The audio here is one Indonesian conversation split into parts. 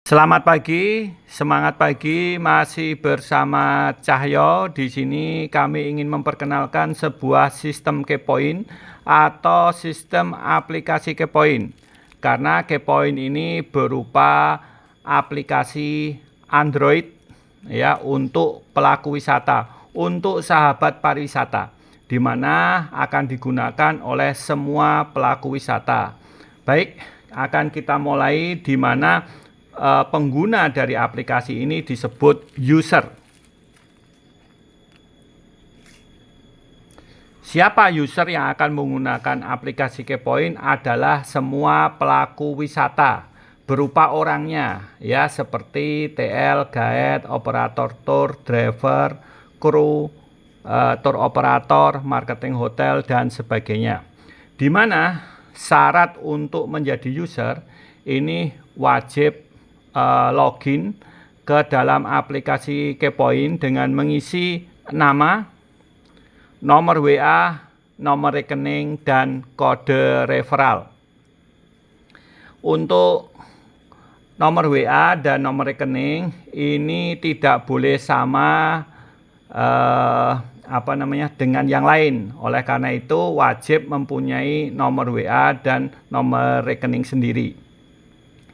Selamat pagi, semangat pagi, masih bersama Cahyo. Di sini kami ingin memperkenalkan sebuah sistem Kepoin atau sistem aplikasi Kepoin. Karena Kepoin ini berupa aplikasi Android ya untuk pelaku wisata, untuk sahabat pariwisata, di mana akan digunakan oleh semua pelaku wisata. Baik, akan kita mulai di mana pengguna dari aplikasi ini disebut user. Siapa user yang akan menggunakan aplikasi Kepoin adalah semua pelaku wisata berupa orangnya ya, seperti TL, guide, operator tour, driver, kru, tour operator, marketing hotel dan sebagainya. Di mana syarat untuk menjadi user ini wajib login ke dalam aplikasi Kepoin dengan mengisi nama, nomor WA, nomor rekening, dan kode referral. Untuk nomor WA dan nomor rekening ini tidak boleh sama dengan yang lain. Oleh karena itu wajib mempunyai nomor WA dan nomor rekening sendiri.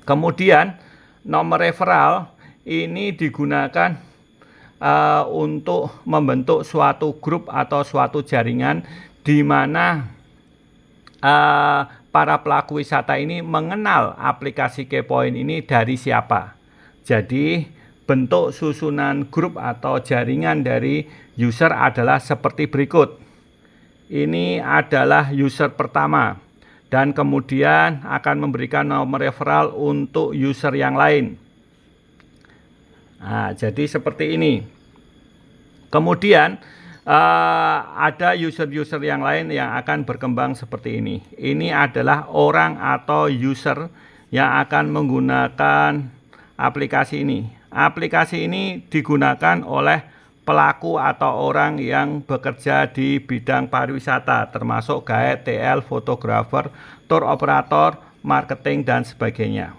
Kemudian nomor referral ini digunakan untuk membentuk suatu grup atau suatu jaringan di mana para pelaku wisata ini mengenal aplikasi Kepoin ini dari siapa. Jadi bentuk susunan grup atau jaringan dari user adalah seperti berikut. Ini adalah user pertama. Dan kemudian akan memberikan nomor referral untuk user yang lain. Nah, jadi seperti ini. Kemudian ada user-user yang lain yang akan berkembang seperti ini. Ini adalah orang atau user yang akan menggunakan aplikasi ini. Aplikasi ini digunakan oleh pelaku atau orang yang bekerja di bidang pariwisata, termasuk guide, TL, fotografer, tour operator, marketing, dan sebagainya.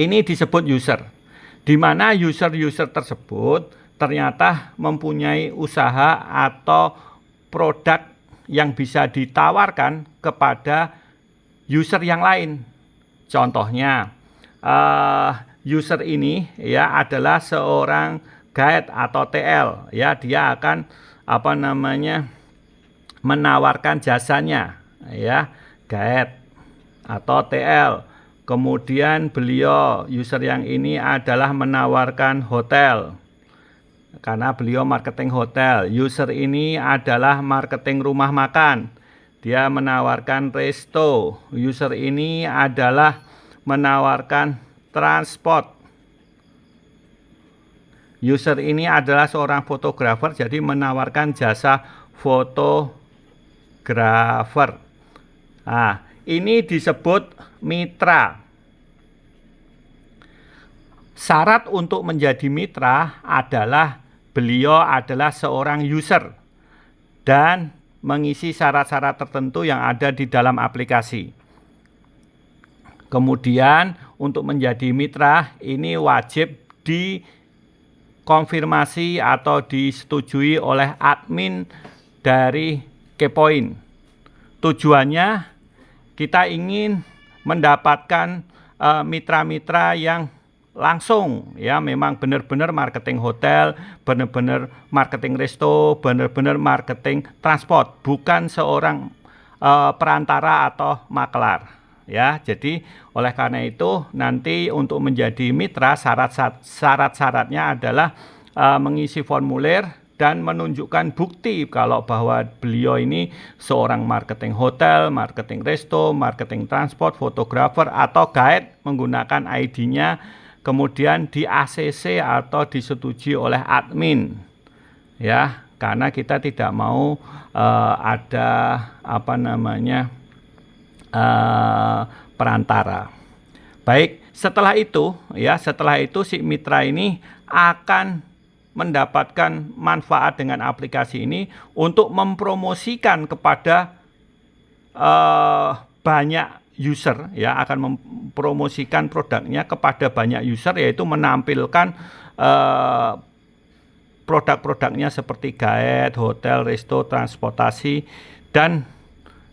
Ini disebut user, di mana user-user tersebut ternyata mempunyai usaha atau produk yang bisa ditawarkan kepada user yang lain. Contohnya, user ini ya adalah seorang guide atau TL ya, dia akan menawarkan jasanya ya, guide atau TL. Kemudian beliau user yang ini adalah menawarkan hotel karena beliau marketing hotel. User ini adalah marketing rumah makan, dia menawarkan resto. User ini adalah menawarkan transport. User ini adalah seorang fotografer, jadi menawarkan jasa fotografer. Nah, ini disebut mitra. Syarat untuk menjadi mitra adalah beliau adalah seorang user dan mengisi syarat-syarat tertentu yang ada di dalam aplikasi. Kemudian untuk menjadi mitra ini wajib dikonfirmasi atau disetujui oleh admin dari Kepoin. Tujuannya kita ingin mendapatkan mitra-mitra yang langsung ya, memang benar-benar marketing hotel, benar-benar marketing resto, benar-benar marketing transport, bukan seorang perantara atau makelar ya. Jadi oleh karena itu nanti untuk menjadi mitra syarat-syaratnya adalah mengisi formulir dan menunjukkan bukti kalau bahwa beliau ini seorang marketing hotel, marketing resto, marketing transport, fotografer atau guide menggunakan ID-nya, kemudian di ACC atau disetujui oleh admin ya, karena kita tidak mau ada perantara. Baik, setelah itu si mitra ini akan mendapatkan manfaat dengan aplikasi ini untuk mempromosikan kepada banyak user, ya, akan mempromosikan produknya kepada banyak user, yaitu menampilkan produk-produknya seperti guide, hotel, resto, transportasi, dan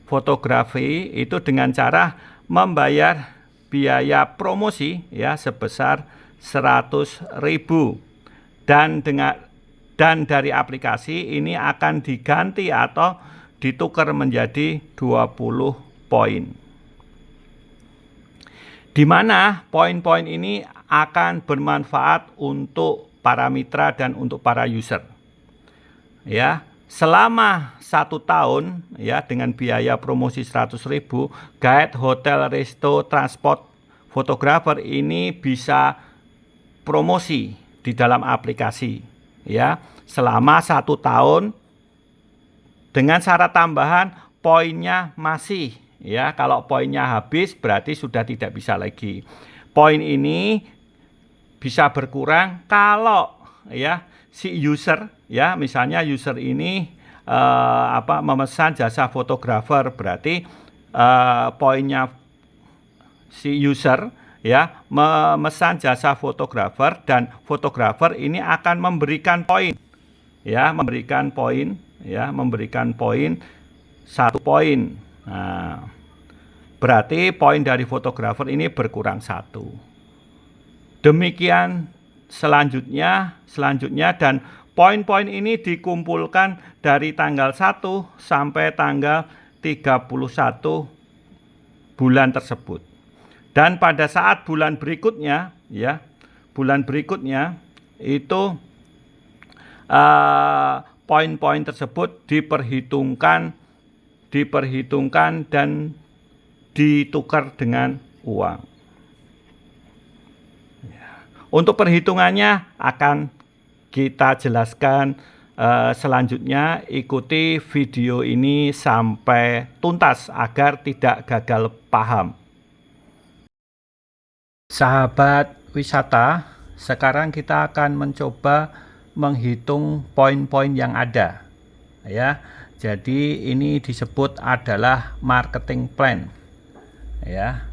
fotografi, itu dengan cara membayar biaya promosi, ya, sebesar 100.000, dan dari aplikasi ini akan diganti atau ditukar menjadi 20 poin. Di mana poin-poin ini akan bermanfaat untuk para mitra dan untuk para user. Ya, selama 1 tahun, ya, dengan biaya promosi 100.000, guide, hotel, resto, transport, fotografer ini bisa promosi di dalam aplikasi, ya, selama 1 tahun dengan syarat tambahan poinnya masih, ya. Kalau poinnya habis berarti sudah tidak bisa lagi. Poin ini bisa berkurang kalau, ya, si user, ya, misalnya user ini memesan jasa fotografer, berarti poinnya si user, ya, memesan jasa fotografer, dan fotografer ini akan memberikan poin, ya, memberikan poin 1 poin. Nah, berarti poin dari fotografer ini berkurang 1. Demikian selanjutnya, dan poin-poin ini dikumpulkan dari tanggal 1 sampai tanggal 31 bulan tersebut. Dan pada saat bulan berikutnya, ya, itu poin-poin tersebut diperhitungkan dan ditukar dengan uang. Untuk perhitungannya akan kita jelaskan selanjutnya. Ikuti video ini sampai tuntas agar tidak gagal paham. Sahabat wisata, sekarang kita akan mencoba menghitung poin-poin yang ada, ya. Jadi ini disebut adalah marketing plan, ya.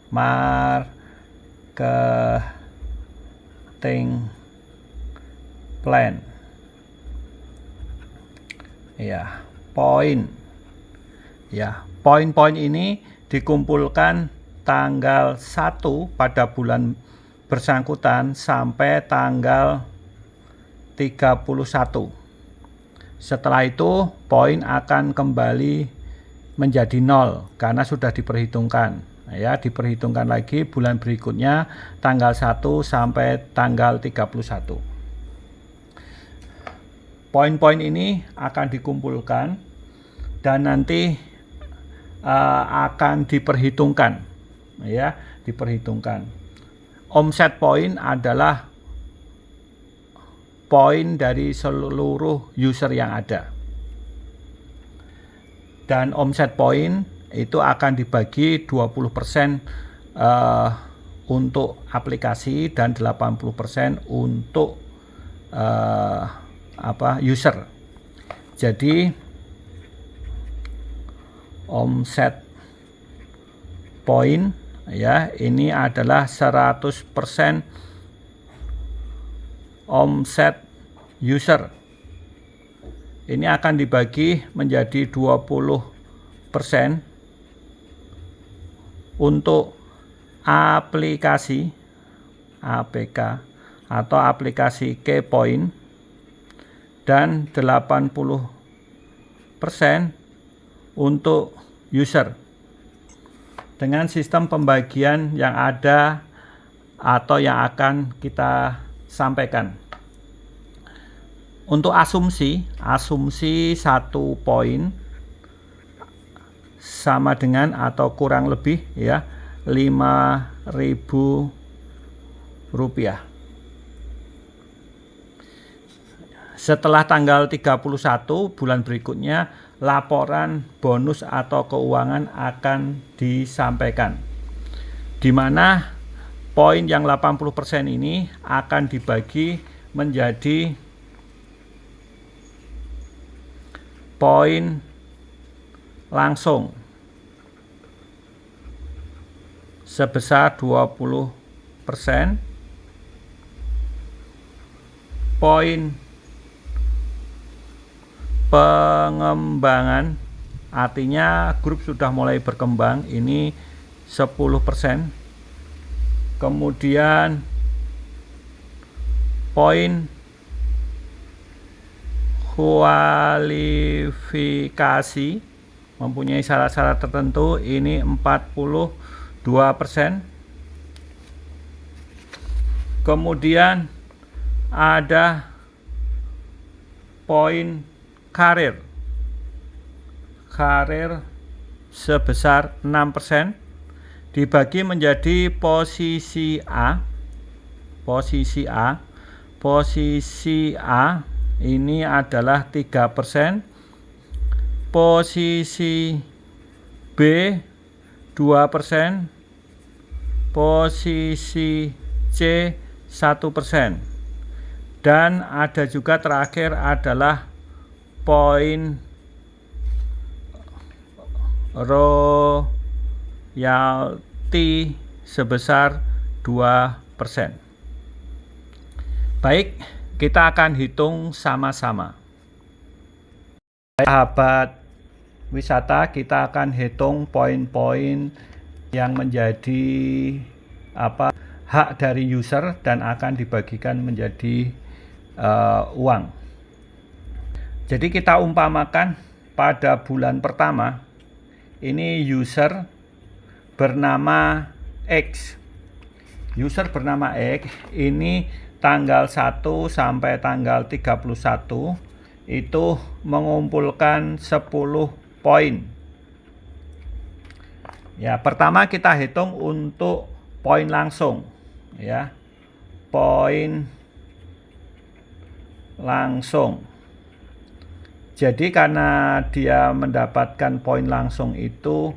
Marketing plan, ya. Poin-poin ini dikumpulkan tanggal 1 pada bulan bersangkutan sampai tanggal 31. Setelah itu poin akan kembali menjadi 0 karena sudah diperhitungkan, ya. Diperhitungkan lagi bulan berikutnya tanggal 1 sampai tanggal 31. Poin-poin ini akan dikumpulkan dan nanti akan diperhitungkan, ya, diperhitungkan. Omset poin adalah poin dari seluruh user yang ada. Dan omset poin itu akan dibagi 20% untuk aplikasi dan 80% untuk user. Jadi omset poin, ya, ini adalah 100% omset user. Ini akan dibagi menjadi 20% untuk aplikasi APK atau aplikasi Kepoint, dan 80% untuk user. Dengan sistem pembagian yang ada atau yang akan kita sampaikan. Untuk asumsi 1 poin sama dengan atau kurang lebih, ya, Rp5.000. Setelah tanggal 31 bulan berikutnya, laporan bonus atau keuangan akan disampaikan, di mana poin yang 80% ini akan dibagi menjadi poin langsung sebesar 20%. Poin pengembangan artinya grup sudah mulai berkembang, ini 10%. Kemudian poin kualifikasi mempunyai syarat-syarat tertentu, ini 42%. Kemudian ada poin karir sebesar 6%, dibagi menjadi posisi A. Posisi A ini adalah 3%, posisi B 2%, posisi C 1%, dan ada juga terakhir adalah poin royalti sebesar 2%. Baik, kita akan hitung sama-sama. Sahabat wisata, kita akan hitung poin-poin yang menjadi hak dari user dan akan dibagikan menjadi uang. Jadi kita umpamakan pada bulan pertama ini user bernama X. User bernama X ini tanggal 1 sampai tanggal 31 itu mengumpulkan 10 poin. Ya, pertama kita hitung untuk poin langsung, ya. Poin langsung. Jadi karena dia mendapatkan poin langsung itu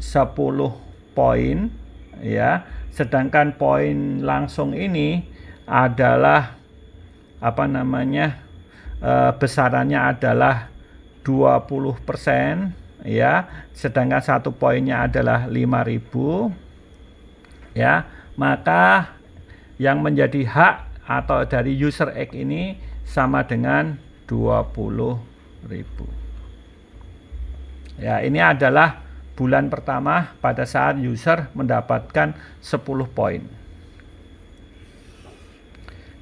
10 poin, ya. Sedangkan poin langsung ini adalah besarannya adalah 20%, ya. Sedangkan satu poinnya adalah 5.000, ya. Maka yang menjadi hak atau dari user X ini sama dengan 20.000. Ya, ini adalah bulan pertama pada saat user mendapatkan 10 poin.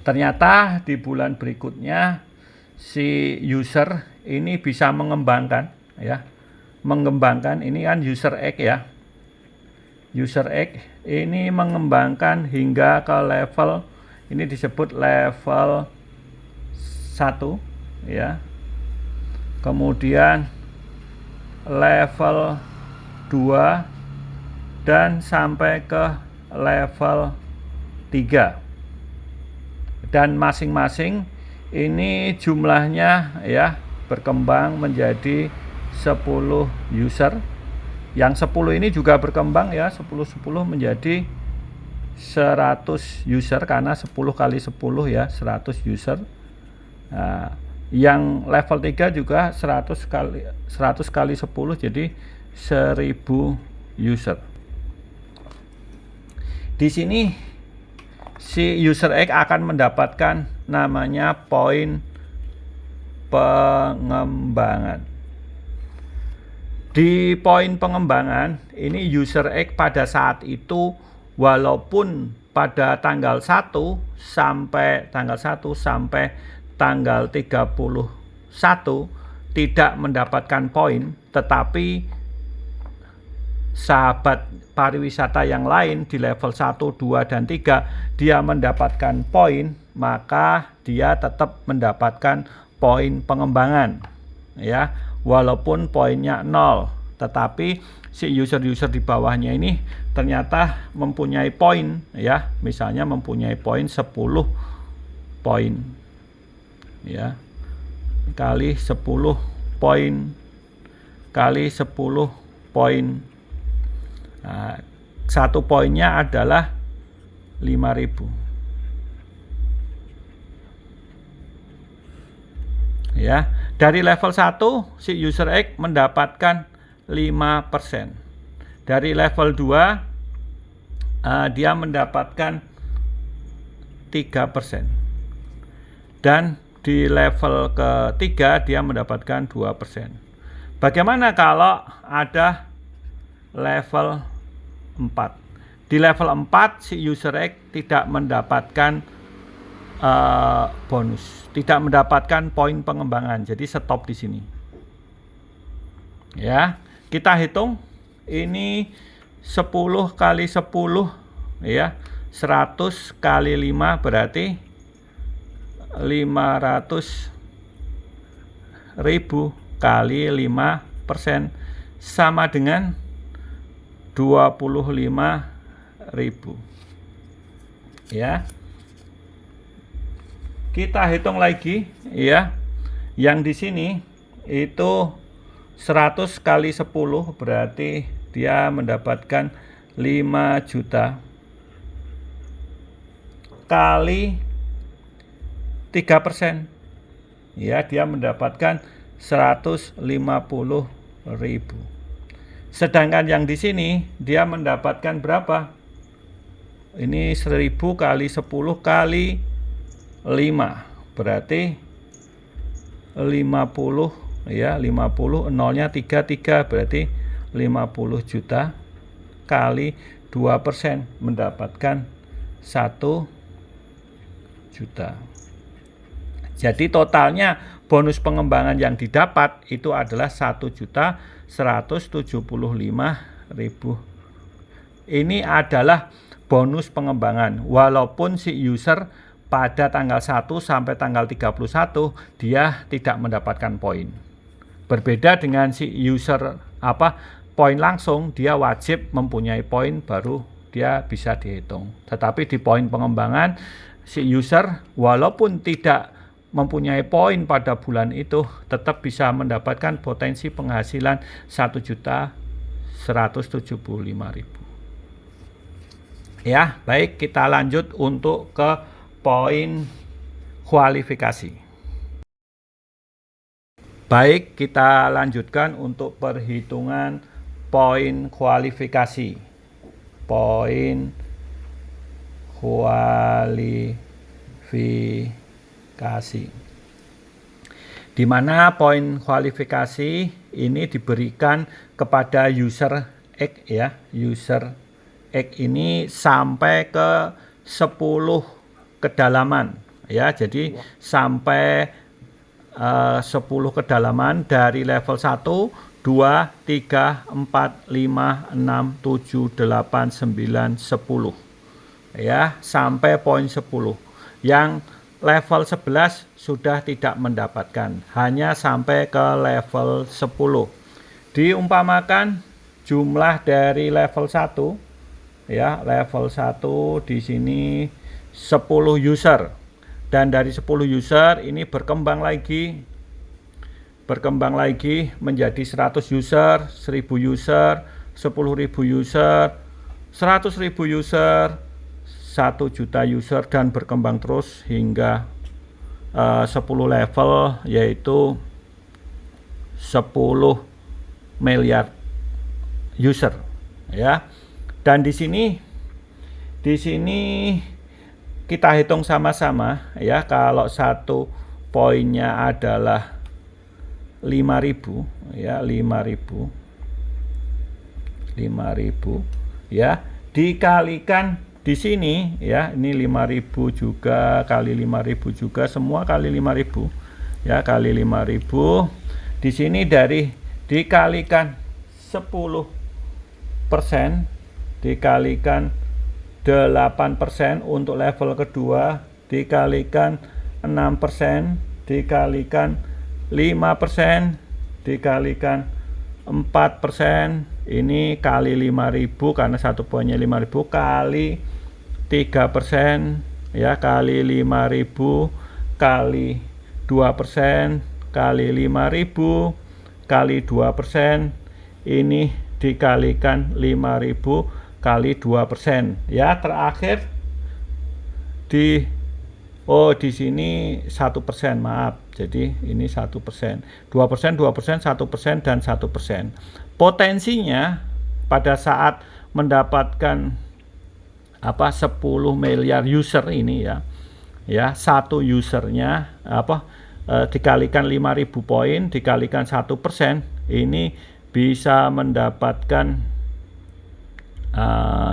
Ternyata di bulan berikutnya si user ini bisa mengembangkan, ya. Mengembangkan, ini kan user X, ya. User X ini mengembangkan hingga ke level, ini disebut level 1, ya. Kemudian level 2 dan sampai ke level 3. Dan masing-masing ini jumlahnya, ya, berkembang menjadi 10 user. Yang 10 ini juga berkembang, ya, 10 menjadi 100 user karena 10 kali 10, ya, 100 user. Nah, yang level 3 juga 100 kali 10 jadi 1000 user. Di sini si user X akan mendapatkan namanya poin pengembangan. Di poin pengembangan ini user X pada saat itu walaupun pada tanggal 1 sampai tanggal 31 tidak mendapatkan poin, tetapi sahabat pariwisata yang lain di level 1, 2, dan 3 dia mendapatkan poin, maka dia tetap mendapatkan poin pengembangan, ya, walaupun poinnya 0, tetapi si user-user di bawahnya ini ternyata mempunyai poin, ya, misalnya mempunyai poin 10 poin, ya, kali 10 poin kali 10 poin. Nah, satu poinnya adalah 5.000. Ya, dari level 1 si user X mendapatkan 5%. Dari level 2 dia mendapatkan 3%. Dan di level ketiga dia mendapatkan 2%. Bagaimana kalau ada level 4? Di level 4 si user X tidak mendapatkan bonus, tidak mendapatkan poin pengembangan. Jadi stop di sini. Ya, kita hitung ini 10 kali 10 ya, 100 kali 5 berarti 500.000 kali 5% sama dengan 25.000 ya. Kita hitung lagi ya. Yang di sini itu 100 kali 10 berarti dia mendapatkan 5 juta kali 3%. Ya, dia mendapatkan 150.000. Sedangkan yang di sini dia mendapatkan berapa? Ini 1000 kali 10 kali 5 berarti 50 ya, 50 nolnya 33 berarti 50 juta kali 2% mendapatkan 1 juta. Jadi totalnya bonus pengembangan yang didapat itu adalah 1.175.000. Ini adalah bonus pengembangan. Walaupun si user pada tanggal 1 sampai tanggal 31 dia tidak mendapatkan poin. Berbeda dengan si user poin langsung, dia wajib mempunyai poin baru dia bisa dihitung. Tetapi di poin pengembangan si user walaupun tidak mempunyai poin pada bulan itu tetap bisa mendapatkan potensi penghasilan 1.175.000. Ya, baik, kita lanjut untuk ke poin kualifikasi. Baik, kita lanjutkan untuk perhitungan poin kualifikasi. Poin kualifikasi. Di mana poin kualifikasi ini diberikan kepada user X ya. User X ini sampai ke 10 kedalaman ya. Jadi sampai 10 kedalaman dari level 1, 2, 3, 4, 5, 6, 7, 8, 9, 10 ya, sampai poin 10. Yang level 11 sudah tidak mendapatkan, hanya sampai ke level 10. Diumpamakan jumlah dari level 1 ya, level 1 di sini 10 user. Dan dari 10 user ini berkembang lagi menjadi 100 user, 1000 user, 10.000 user, 100.000 user, 1 juta user, dan berkembang terus hingga 10 level, yaitu 10 miliar user ya. Dan di sini kita hitung sama-sama ya. Kalau satu poinnya adalah 5.000 ya, 5.000 ya, dikalikan di sini ya, ini 5.000 juga kali 5.000 juga, semua kali 5.000 ya, kali 5.000. Di sini dikalikan 10% dikalikan 8% untuk level kedua, dikalikan 6%, dikalikan 5%, dikalikan 4%, ini kali 5.000 karena satu poinnya 5.000, kali 3% ya, kali 5.000 kali 2% kali 5.000 kali 2%, ini dikalikan 5.000 kali 2% ya. Terakhir Oh, di sini 1%, maaf. Jadi ini 1%, 2%, 2%, 1%, dan 1%. Potensinya pada saat mendapatkan 10 miliar user ini ya satu usernya dikalikan 5.000 poin dikalikan 1%, ini bisa mendapatkan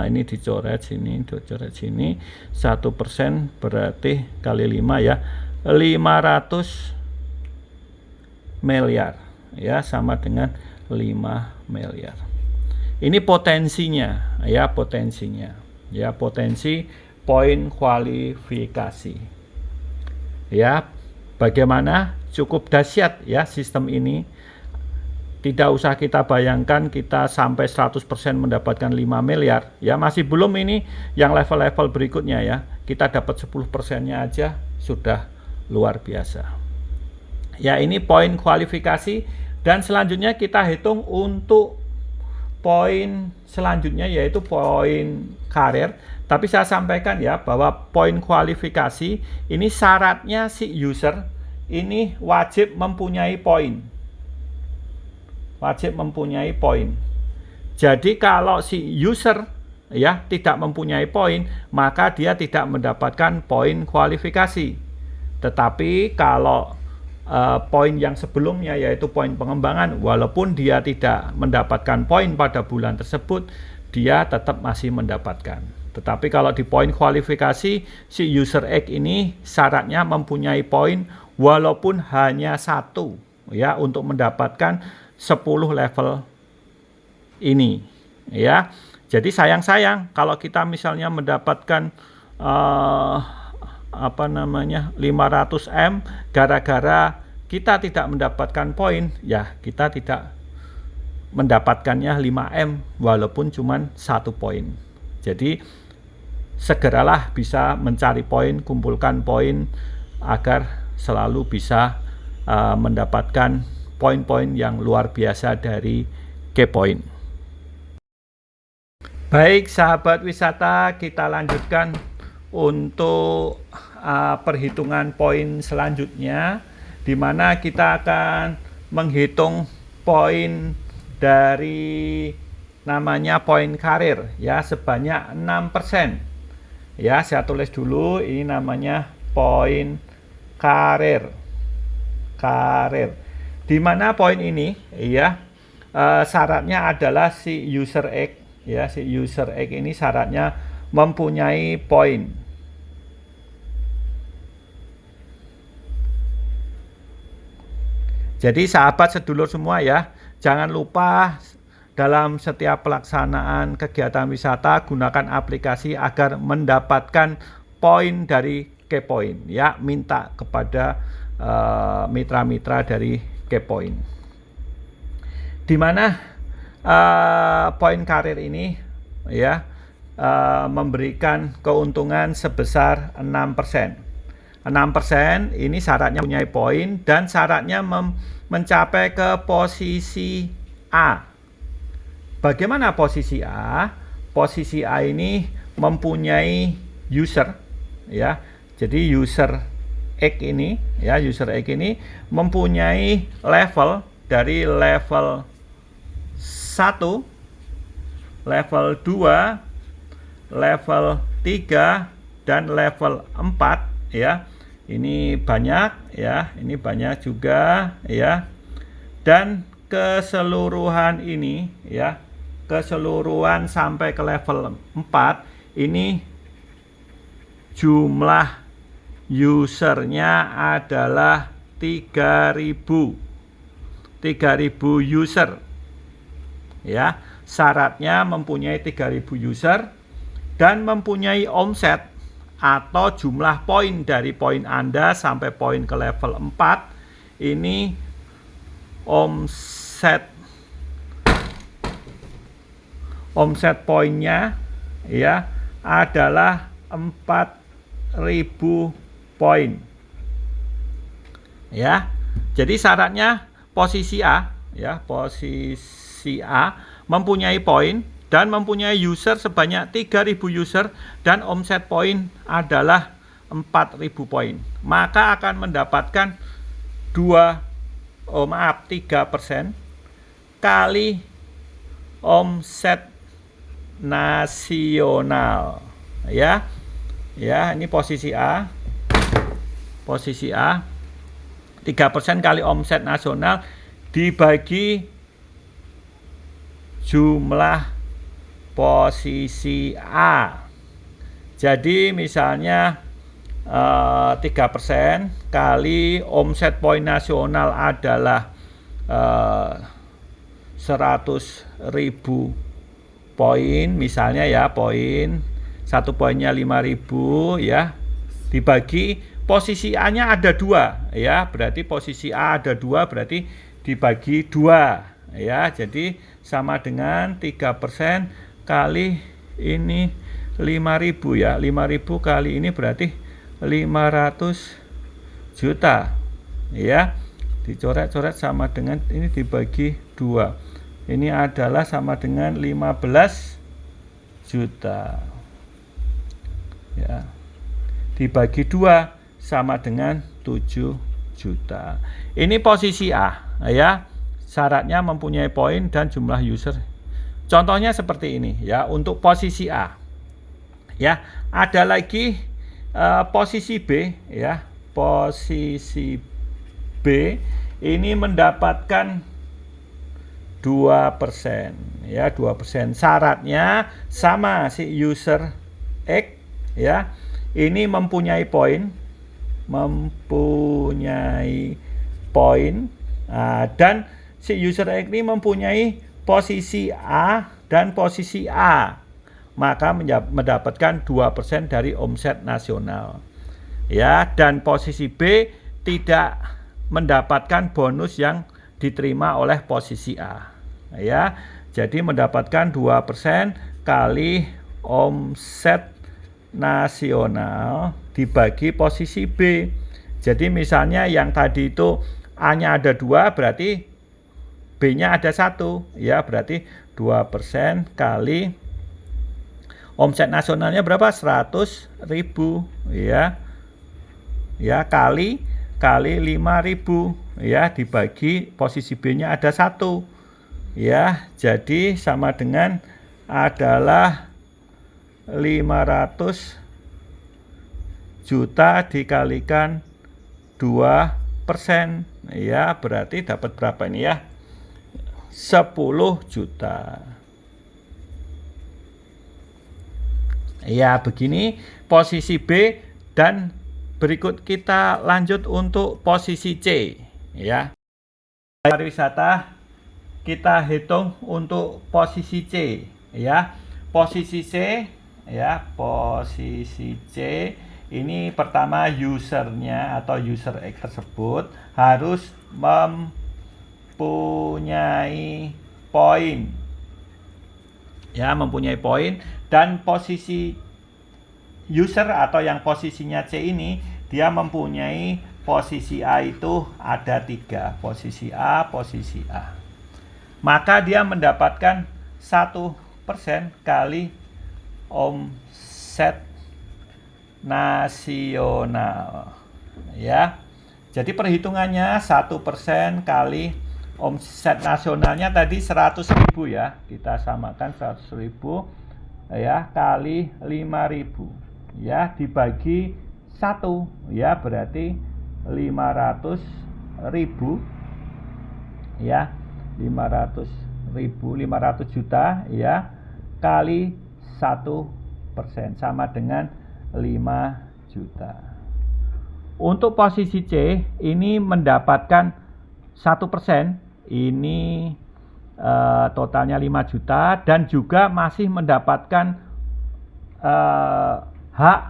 ini dicoret sini 1% berarti kali 5 ya 500 miliar ya, sama dengan 5 miliar. Ini potensinya ya, potensi poin kualifikasi ya. Bagaimana? Cukup dahsyat ya sistem ini. Tidak usah kita bayangkan kita sampai 100% mendapatkan 5 miliar ya, masih belum. Ini yang level-level berikutnya ya, kita dapat 10%-nya aja sudah luar biasa ya. Ini poin kualifikasi, dan selanjutnya kita hitung untuk poin selanjutnya yaitu poin karir. Tapi saya sampaikan ya bahwa poin kualifikasi ini syaratnya si user ini wajib mempunyai poin. Jadi kalau si user ya tidak mempunyai poin, maka dia tidak mendapatkan poin kualifikasi. Tetapi kalau poin yang sebelumnya yaitu poin pengembangan, walaupun dia tidak mendapatkan poin pada bulan tersebut, dia tetap masih mendapatkan. Tetapi kalau di poin kualifikasi, si user X ini syaratnya mempunyai poin walaupun hanya 1 ya untuk mendapatkan 10 level ini ya. Jadi sayang kalau kita misalnya mendapatkan 500M gara-gara kita tidak mendapatkan poin ya, kita tidak mendapatkannya 5M walaupun cuma 1 poin. Jadi segeralah bisa mencari poin, kumpulkan poin agar selalu bisa mendapatkan poin-poin yang luar biasa dari Kepoin. Baik sahabat wisata, kita lanjutkan untuk perhitungan poin selanjutnya, di mana kita akan menghitung poin dari namanya poin karir ya sebanyak 6%. Ya, saya tulis dulu, ini namanya poin karir. Di mana poin ini ya syaratnya adalah si user X ya, si user X ini syaratnya mempunyai poin. Jadi sahabat sedulur semua ya, jangan lupa dalam setiap pelaksanaan kegiatan wisata gunakan aplikasi agar mendapatkan poin dari Kepoin ya, minta kepada mitra-mitra dari Kepoin. Di mana poin karir ini ya memberikan keuntungan sebesar 6%. 6% ini syaratnya punya poin dan syaratnya mencapai ke posisi A. Bagaimana posisi A? Posisi A ini mempunyai user ya. Jadi user X ini ya, user X ini mempunyai level dari level 1, level 2, level 3 dan level 4 ya. Ini banyak ya, ini banyak juga ya. Dan keseluruhan ini ya, keseluruhan sampai ke level 4 ini jumlah usernya adalah 3000 user ya. Syaratnya mempunyai 3000 user dan mempunyai omset atau jumlah poin dari poin Anda sampai poin ke level 4 ini omset poinnya ya adalah 4000 poin ya. Jadi syaratnya posisi A ya, posisi A mempunyai poin dan mempunyai user sebanyak 3000 user dan omset poin adalah 4.000 poin. Maka akan mendapatkan 3% kali omset nasional. Ya. Ya, ini posisi A. Posisi A. 3% kali omset nasional dibagi jumlah posisi A. Jadi misalnya 3% kali omset poin nasional adalah 100.000 poin, misalnya ya, poin satu poinnya 5.000 ya, dibagi posisi A-nya ada 2 ya, berarti posisi A ada 2 berarti dibagi 2 ya, jadi sama dengan 3% kali ini 5.000 ya, 5.000 kali ini berarti 500 juta ya, dicoret-coret sama dengan ini dibagi 2, ini adalah sama dengan 15 juta ya, dibagi 2 sama dengan 7 juta. Ini posisi A ya, syaratnya mempunyai poin dan jumlah user. Contohnya seperti ini ya, untuk posisi A ya. Ada lagi posisi B ya, posisi B ini mendapatkan 2% ya, 2%. Syaratnya sama, si user X ya, ini mempunyai poin, dan si user X ini mempunyai posisi A dan posisi A, maka mendapatkan 2% dari omset nasional ya, dan posisi B tidak mendapatkan bonus yang diterima oleh posisi A ya, jadi mendapatkan 2% kali omset nasional dibagi posisi B. Jadi misalnya yang tadi itu A-nya ada 2 berarti B-nya ada 1 ya, berarti 2% kali omset nasionalnya berapa? 100.000 ya. Ya, kali 5.000 ya, dibagi posisi B-nya ada 1 ya, jadi sama dengan adalah 500 juta dikalikan 2% ya, berarti dapat berapa ini ya? 10 juta. Ya, begini posisi B, dan berikut kita lanjut untuk posisi C ya. Pariwisata kita hitung untuk posisi C ya. Posisi C ya, posisi C ini pertama usernya atau user X tersebut harus mempunyai poin ya, mempunyai poin, dan posisi user atau yang posisinya C ini dia mempunyai posisi A itu ada 3, posisi A, maka dia mendapatkan 1% kali omset nasional ya. Jadi perhitungannya 1% kali omset nasionalnya tadi 100.000 ya, kita samakan 100.000 ya kali 5.000 ya, dibagi 1 ya, berarti 500.000 ya, 500 juta ya, kali 1% sama dengan 5 juta. Untuk posisi C ini mendapatkan 1%, ini totalnya 5 juta, dan juga masih mendapatkan hak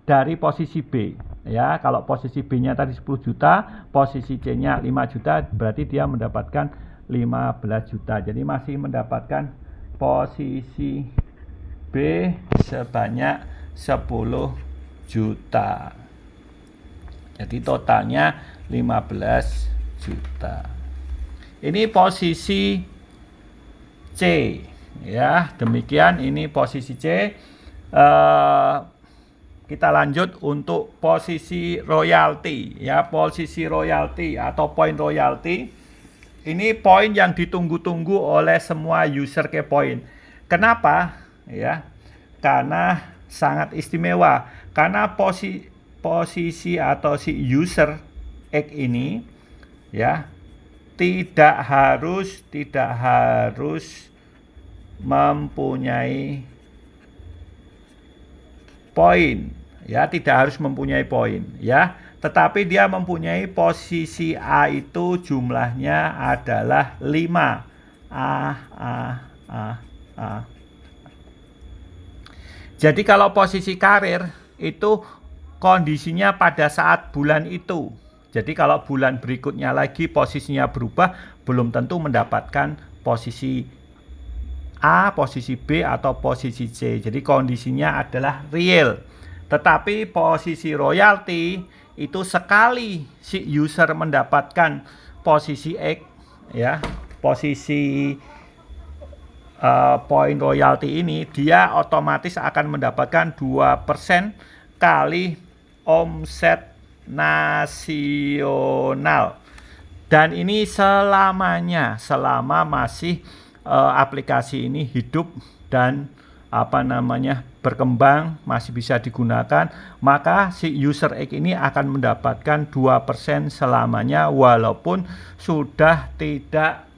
dari posisi B ya. Kalau posisi B-nya tadi 10 juta, posisi C-nya 5 juta, berarti dia mendapatkan 15 juta. Jadi masih mendapatkan posisi B sebanyak 10 juta. Jadi totalnya 15 juta. Ini posisi C ya. Demikian ini posisi C. Kita lanjut untuk posisi royalti ya, posisi royalti atau poin royalti. Ini poin yang ditunggu-tunggu oleh semua user Kepoin. Kenapa? Ya, karena sangat istimewa. Karena posisi atau si user X ini ya tidak harus mempunyai poin ya, tidak harus mempunyai poin ya, tetapi dia mempunyai posisi A itu jumlahnya adalah 5. Jadi kalau posisi karir itu kondisinya pada saat bulan itu. Jadi kalau bulan berikutnya lagi posisinya berubah, belum tentu mendapatkan posisi A, posisi B, atau posisi C. Jadi kondisinya adalah real. Tetapi posisi royalti itu sekali si user mendapatkan posisi X, ya, posisi poin royalti ini, dia otomatis akan mendapatkan 2% kali omset nasional. Dan ini selamanya, selama masih aplikasi ini hidup dan berkembang, masih bisa digunakan, maka si user X ini akan mendapatkan 2% selamanya, walaupun sudah tidak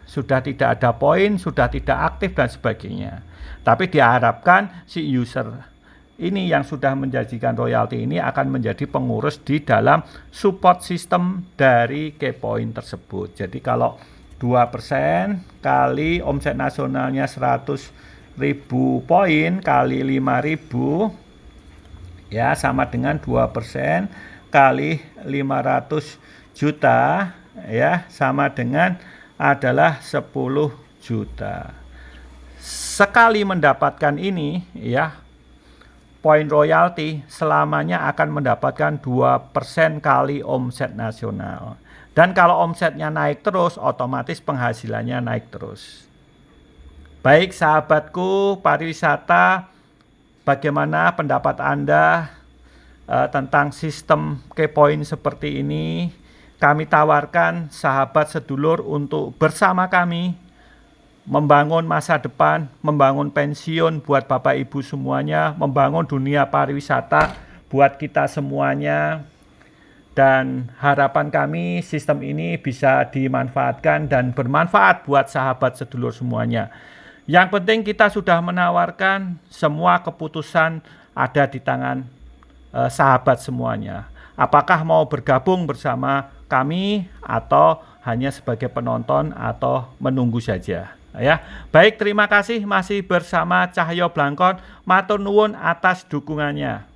sudah tidak ada poin, sudah tidak aktif dan sebagainya. Tapi diharapkan si user ini yang sudah menjanjikan royalti ini akan menjadi pengurus di dalam support system dari Kepoin tersebut. Jadi kalau 2% kali omset nasionalnya 100.000 poin kali 5.000 ya, sama dengan 2% kali 500 juta ya, sama dengan adalah 10 juta. Sekali mendapatkan ini ya, poin royalti selamanya akan mendapatkan 2% kali omset nasional. Dan kalau omsetnya naik terus, otomatis penghasilannya naik terus. Baik sahabatku pariwisata, bagaimana pendapat Anda tentang sistem Kepoin seperti ini? Kami tawarkan sahabat sedulur untuk bersama kami membangun masa depan, membangun pensiun buat Bapak Ibu semuanya, membangun dunia pariwisata buat kita semuanya. Dan harapan kami sistem ini bisa dimanfaatkan dan bermanfaat buat sahabat sedulur semuanya. Yang penting kita sudah menawarkan, semua keputusan ada di tangan sahabat semuanya. Apakah mau bergabung bersama kami atau hanya sebagai penonton atau menunggu saja. Ya, baik, terima kasih masih bersama Cahyo Blangkon. Matur nuwun atas dukungannya.